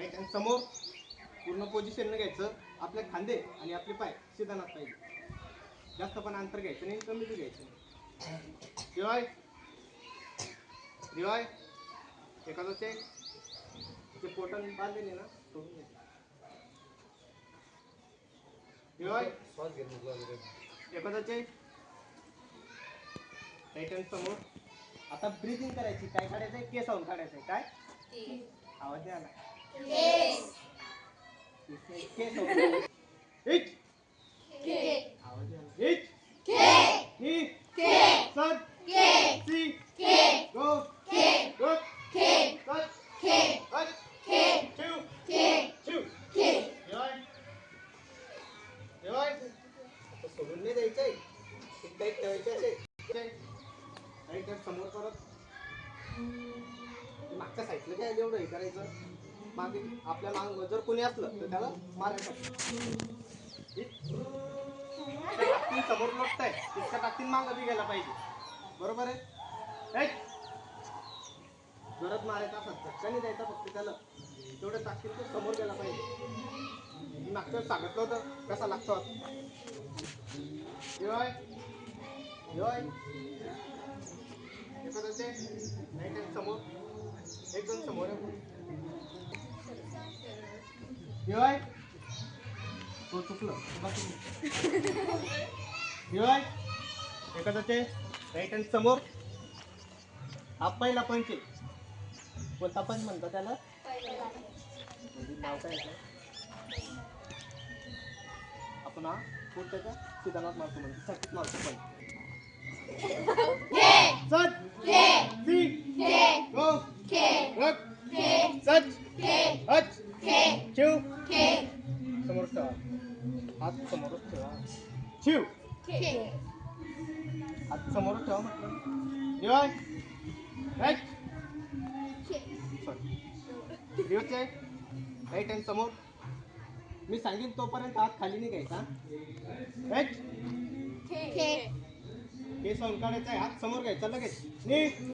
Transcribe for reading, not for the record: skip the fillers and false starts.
Right hand समोर पूर्ण पोझिशनने घ्यायचं. आपले खांदे आणि आपले पाय सीधा नात पाहिजे. जास्त पण अंतर घ्यायचं नाही, कमी बी घ्यायचं नाही. रिवाय रिवाय एखादं चेक ते पोटन बांधलेले ना सोडून घ्यायचं. रिवाय एखादं चेक राईट हँड समोर. आता ब्रीदिंग करायची. काय काढायचंय? केस आऊन काढायचंय. काय आवाज आला? केस आऊन. इच आवाज आला. इच नी सर सी गो गुड कट कट चू चू रिवाय रिवाय. सोडून नाही द्यायचंय. एक ठेवायचे असे. राईट हँड समोर परत. मागच्या साईडला काय एवढं हे करायचं. मागे आपल्या माग जर कोणी असलं तर त्याला मारायचं. समोर लोटताय तितक्या टाकतील मागं बी गेला पाहिजे. बरोबर आहे? राईट. जोरात मारायचा असं झटकाने द्यायचा फक्त त्याला. तेवढं टाकतील तो समोर गेला पाहिजे. मी मागच्या सांगितलं होतं कसा लागतो. रिवाय रिवाय एखादं ते राईट हँड समोर. एकदम समोर आहे. रिवाय तो चुकलं. रिवाय एखादं ते राईट हँड समोर. हा पहिला पंच आहे. कोणता पंच म्हणतो त्याला? नाव काय आपण हा पुढच्या सीधानाच मारतो म्हणजे सारखीच मारतो. पण सच सी गो रक सच हच चिव समोर ठेवा. हात समोरच ठेवा. चिव हात समोरच ठेवा म्हटलं. रिवाय राईट रिवायचे राईट हँड समोर. मी सांगेन तोपर्यंत हात खाली नाही घ्यायचा. राईट केस ऑन काढायचा आहे. हात समोर घ्यायचा लगेच. नीट